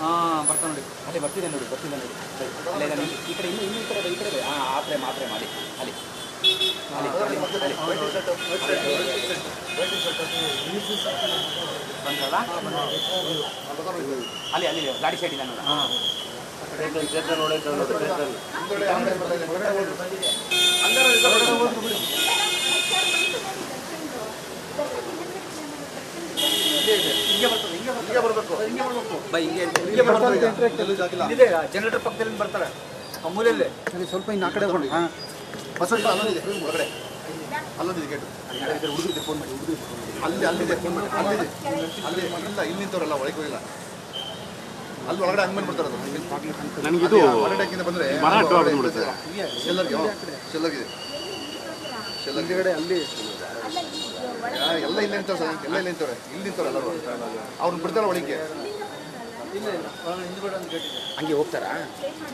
ಹಾಂ ಬರ್ತಾ ನೋಡಿ, ಅಲ್ಲಿ ಬರ್ತಿದೆ ನೋಡಿ, ಅಲ್ಲೇ ನೋಡಿ, ಈ ಕಡೆ ಇನ್ನೂ ಈ ಕಡೆ ಹಾಂ ಆ ಫ್ರೇಮ್ ಮಾಡಿ ಅಲ್ಲಿ ಬಂದ್ರಲ್ಲ ಅಲ್ಲಿ ಗಾಡಿ ಸೈಡಿಂದ ನೋಡಿ. ಹಾಂ ಜನರೇಟರ್ ಪಕ್ಕದಲ್ಲಿ ಬರ್ತಾರೆ ಮೂಲೆಯಲ್ಲೇ ಸ್ವಲ್ಪ ಇನ್ನು ಆ ಕಡೆ ಬನ್ನಿ. ಹಾಂ ಬಸ್ ಅಲ್ಲೊಂದಿದೆ ಹೊರಗಡೆ, ಅಲ್ಲೊಂದಿದೆ ಗೇಟು. ಹುಡುಗರಿಗೆ ಫೋನ್ ಮಾಡಿ, ಅಲ್ಲಿದೆ ಫೋನ್ ಮಾಡಿ, ಅಲ್ಲಿ ಇಲ್ಲ ಇಲ್ಲಿ ನಿಂತವರಲ್ಲ, ಒಳಗೆ ಹೋಗಿಲ್ಲ. ಅಲ್ಲಿ ಒಳಗಡೆ ಹಂಗೆ ಬಂದ್ಬಿಡ್ತಾರೆ. ನನಗಿದು ಹೊರಗಡೆಕಿಂತ ಬಂದರೆ ಶೆಲ್ಲರ್ಗಿದೆ ಅಲ್ಲಿ ಎಲ್ಲ ಇಲ್ಲೇ ನಿಂತವ್ರೆ ಸರ್, ಎಲ್ಲ ಇಲ್ಲಿ ನಿಂತವ್ರೆ, ಇಲ್ಲಿ ನಿಂತವ್ರೆ ಎಲ್ಲರೂ. ಅವ್ರನ್ನ ಬಿಡ್ತಾರೆ ಒಳಗೆ, ಹಂಗೆ ಹೋಗ್ತಾರಾ?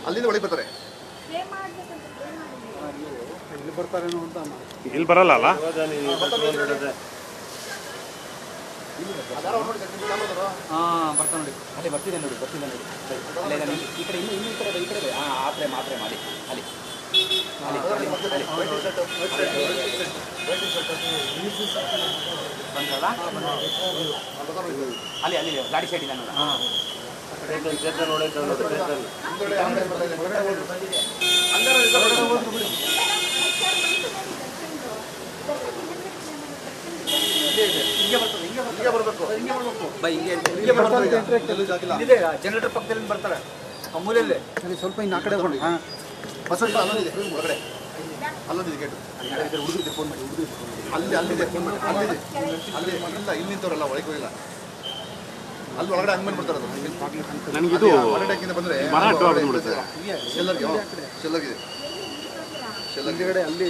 ಅಲ್ಲಿಂದ ಒಳಗೆ ಬರ್ತಾರೆ. ಇಲ್ಲಿ ಬರ್ತಾರೇನೋ ಅಂತ. ಇಲ್ಲಿ ಬರಲ್ಲ ಅಲ್ಲ? ಹಾಂ ಬರ್ತಾ ನೋಡಿ, ಅಲ್ಲಿ ಬರ್ತಿದೆ ನೋಡಿ, ಅಲ್ಲೇ ನೋಡಿ, ಈ ಕಡೆ ಇನ್ನೂ ಈ ಕಡೆ ಹಾಂ ಆ ಫ್ರೇಮ್ ಮಾಡಿ ಅಲ್ಲಿ ಬಂದ್ರಲ್ಲ ಅಲ್ಲಿ ಗಾಡಿ ಸೈಡಿಂದ ನೋಡಿ. ಹಾಂ ಜನರೇಟರ್ ಪಕ್ಕದಲ್ಲಿ ಬರ್ತಾರೆ ಮೂಲೆಯಲ್ಲೇ ಸ್ವಲ್ಪ ಇನ್ನು ಆ ಕಡೆ ಬನ್ನಿ. ಹಾಂ ಬಸ್ ಅಲ್ಲೊಂದಿದೆ ಹೊರಗಡೆ, ಅಲ್ಲೊಂದಿದೆ ಗೇಟು. ಹುಡುಗರಿಗೆ ಫೋನ್ ಮಾಡಿ, ಅಲ್ಲಿದೆ ಫೋನ್ ಮಾಡಿ, ಅಲ್ಲಿ ಇಲ್ಲ ಇಲ್ಲಿ ನಿಂತವರಲ್ಲ, ಒಳಗೆ ಹೋಗಿಲ್ಲ. ಅಲ್ಲಿ ಒಳಗಡೆ ಹಂಗೆ ಬಂದ್ಬಿಡ್ತಾರೆ. ನನಗಿದು ಹೊರಗಡೆಕಿಂತ ಬಂದರೆ ಶೆಲ್ಲರ್ಗಿದೆ ಅಲ್ಲಿ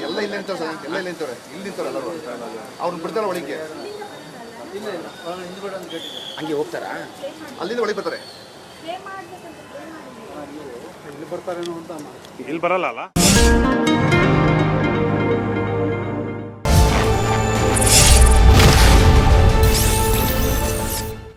ಎಲ್ಲ ಇಲ್ಲೇ ನಿಂತವ್ರೆ ಸರ್, ಎಲ್ಲ ಇಲ್ಲಿ ನಿಂತವ್ರೆ, ಇಲ್ಲಿ ನಿಂತವ್ರೆ ಎಲ್ಲರೂ. ಅವ್ರನ್ನ ಬಿಡ್ತಾರೆ ಒಳಗೆ, ಹಂಗೆ ಹೋಗ್ತಾರಾ? ಅಲ್ಲಿಂದ ಒಳಗೆ ಬರ್ತಾರೆ. ಇಲ್ಲಿ ಬರ್ತಾರೇನೋ ಅಂತ. ಇಲ್ಲಿ ಬರಲ್ಲ ಅಲ್ಲ?